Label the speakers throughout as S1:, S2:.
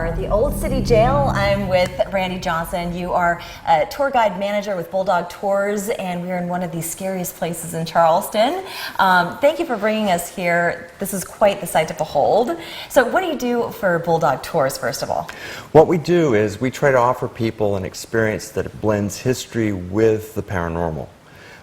S1: are the Old City Jail. I'm with Randy Johnson. You are a tour guide manager with Bulldog Tours, and we're in one of the scariest places in Charleston. Thank you for bringing us here. This is quite the sight to behold. So what do you do for Bulldog Tours, first of all?
S2: What we do is we try to offer people an experience that blends history with the paranormal.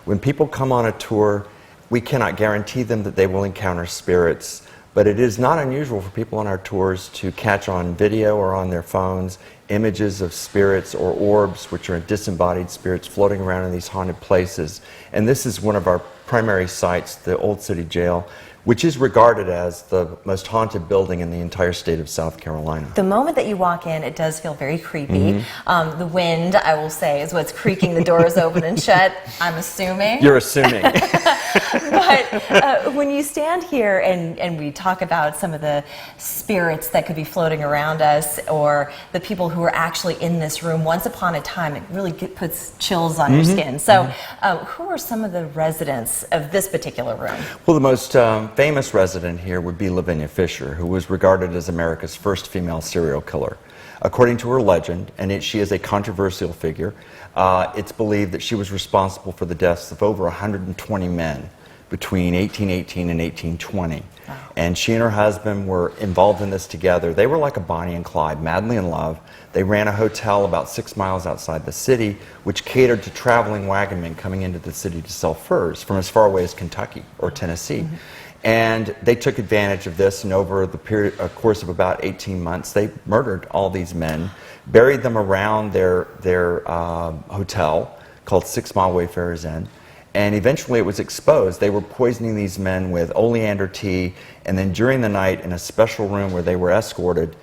S2: When people come on a tour, we cannot guarantee them that they will encounter spirits, but it is not unusual for people on our tours to catch on video or on their phones images of spirits or orbs, which are disembodied spirits floating around in these haunted places. And this is one of our primary sites, the Old City Jail, which is regarded as the most haunted building in the entire state of South Carolina.
S1: The moment that you walk in, it does feel very creepy. The wind, I will say, is what's creaking the doors open and shut, I'm assuming.
S2: You're assuming.
S1: But when you stand here and we talk about some of the spirits that could be floating around us, or the people who are actually in this room, once upon a time, it really puts chills on your skin. So who are some of the residents of this particular room?
S2: Well, the most famous resident here would be Lavinia Fisher, who was regarded as America's first female serial killer. According to her legend, and she is a controversial figure, it's believed that she was responsible for the deaths of over 120 men between 1818 and 1820. Wow. And she and her husband were involved in this together. They were like a Bonnie and Clyde, madly in love. They ran a hotel about 6 miles outside the city, which catered to traveling wagonmen coming into the city to sell furs from as far away as Kentucky or Tennessee. And they took advantage of this, and over the course of about 18 months, they murdered all these men, buried them around their hotel called 6 Mile Wayfarers Inn, and eventually it was exposed. They were poisoning these men with oleander tea, and then during the night, in a special room where they were escorted,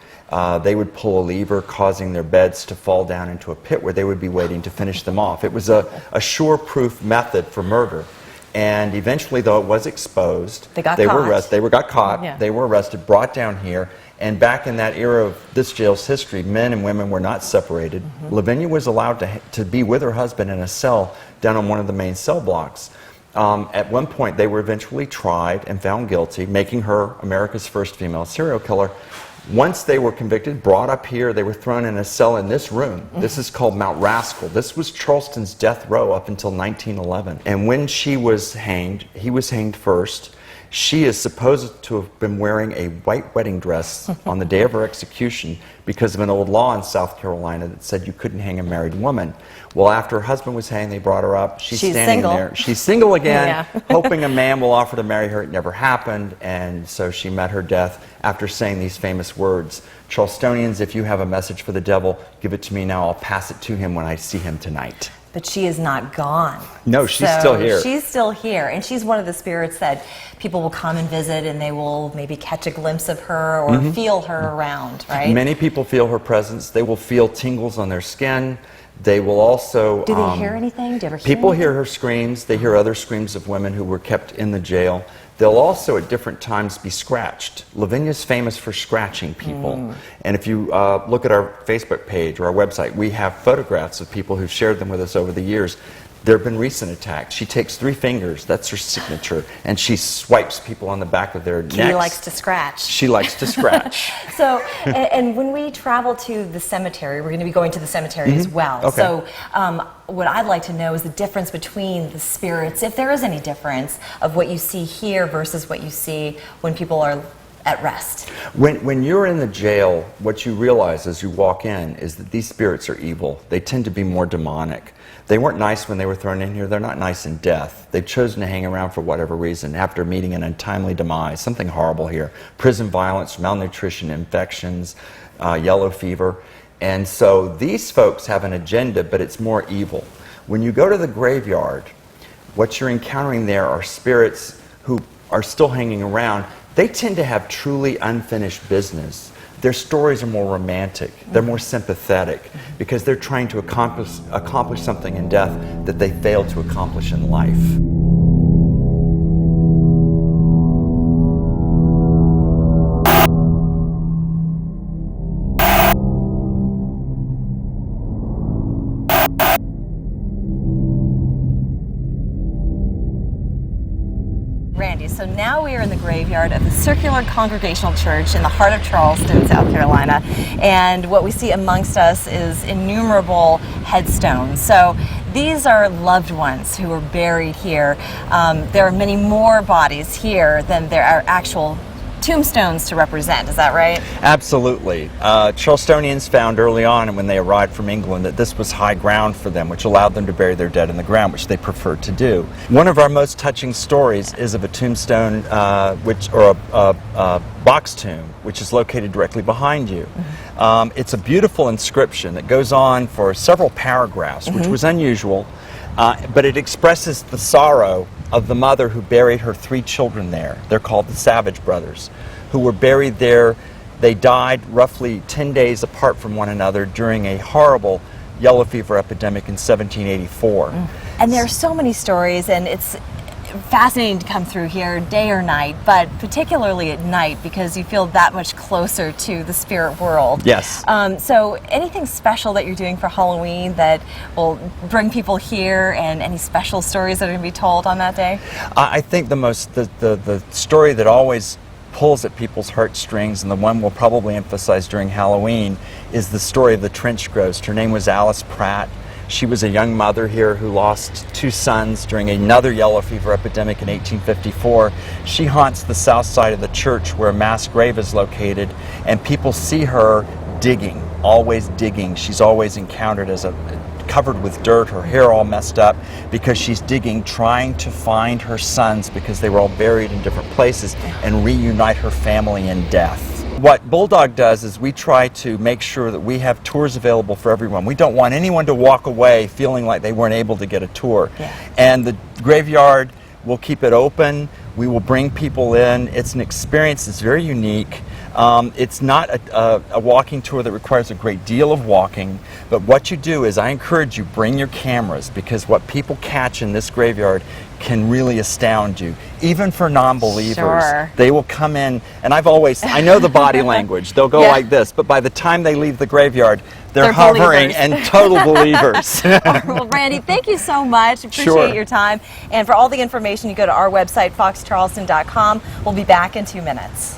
S2: they would pull a lever, causing their beds to fall down into a pit where they would be waiting to finish them off. It was a sure-proof method for murder. And eventually, though it was exposed,
S1: they got caught. Yeah.
S2: They were arrested, brought down here, and back in that era of this jail's history, men and women were not separated. Lavinia was allowed to be with her husband in a cell down on one of the main cell blocks. At one point, they were eventually tried and found guilty, making her America's first female serial killer. Once they were convicted, brought up here, they were thrown in a cell in this room. This is called Mount Rascal. This was Charleston's death row up until 1911. And when she was hanged, he was hanged first. She is supposed to have been wearing a white wedding dress on the day of her execution because of an old law in South Carolina that said you couldn't hang a married woman. Well, after her husband was hanged, they brought her up. She's standing
S1: single.
S2: there. She's single again, hoping a man will offer to marry her. It never happened, and so she met her death after saying these famous words: "Charlestonians, if you have a message for the devil, give it to me now. I'll pass it to him when I see him tonight."
S1: But she is not gone.
S2: No, she's still here.
S1: She's still here, and she's one of the spirits that people will come and visit, and they will maybe catch a glimpse of her or feel her around, right?
S2: Many people feel her presence. They will feel tingles on their skin. They will also...
S1: Do they hear anything? Do you ever hear
S2: People
S1: anything?
S2: hear her screams. They hear other screams of women who were kept in the jail. They'll also at different times be scratched. Lavinia's famous for scratching people. And if you look at our Facebook page or our website, we have photographs of people who've shared them with us over the years. There have been recent attacks. She takes 3 fingers, that's her signature, and she swipes people on the back of their necks.
S1: She likes to scratch.
S2: She likes to scratch.
S1: So, and when we travel to the cemetery, we're going to be going to the cemetery as well.
S2: Okay.
S1: So, what I'd like to know is the difference between the spirits, if there is any difference, of what you see here versus what you see when people are at rest.
S2: When you're in the jail, what you realize as you walk in is that these spirits are evil. They tend to be more demonic. They weren't nice when they were thrown in here. They're not nice in death. They've chosen to hang around for whatever reason after meeting an untimely demise, something horrible here. Prison violence, malnutrition, infections, yellow fever. And so these folks have an agenda, but it's more evil. When you go to the graveyard, what you're encountering there are spirits who are still hanging around. They tend to have truly unfinished business. Their stories are more romantic. They're more sympathetic because they're trying to accomplish something in death that they failed to accomplish in life.
S1: Randy, so now we are in the graveyard of the Circular Congregational Church in the heart of Charleston, South Carolina. And what we see amongst us is innumerable headstones. So these are loved ones who were buried here. There are many more bodies here than there are actual tombstones to represent. Is that right?
S2: Absolutely. Charlestonians found early on when they arrived from England that this was high ground for them, which allowed them to bury their dead in the ground, which they preferred to do. One of our most touching stories is of a tombstone, a box tomb, which is located directly behind you. It's a beautiful inscription that goes on for several paragraphs, which was unusual, but it expresses the sorrow of the mother who buried her 3 children there. They're called the Savage Brothers, who were buried there. They died roughly 10 days apart from one another during a horrible yellow fever epidemic in 1784.
S1: And there are so many stories, and it's fascinating to come through here day or night, but particularly at night because you feel that much closer to the spirit world.
S2: Yes.
S1: So anything special that you're doing for Halloween that will bring people here, and any special stories that are going to be told on that day?
S2: I think the story that always pulls at people's heartstrings, and the one we'll probably emphasize during Halloween, is the story of the trench ghost. Her name was Alice Pratt. She was a young mother here who lost 2 sons during another yellow fever epidemic in 1854. She haunts the south side of the church where a mass grave is located, and people see her digging, always digging. She's always encountered as covered with dirt, her hair all messed up, because she's digging, trying to find her sons because they were all buried in different places, and reunite her family in death. What Bulldog does is we try to make sure that we have tours available for everyone. We don't want anyone to walk away feeling like they weren't able to get a tour. And the graveyard, we'll keep it open. We will bring people in. It's an experience that's very unique. It's not a walking tour that requires a great deal of walking, but what you do is I encourage you, bring your cameras, because what people catch in this graveyard can really astound you. Even for non-believers, they will come in, and I know the body language. They'll go like this, but by the time they leave the graveyard, they're hovering and total believers.
S1: Well, Randy, thank you so much. Appreciate your time. And for all the information, you go to our website, foxcharleston.com. We'll be back in 2 minutes.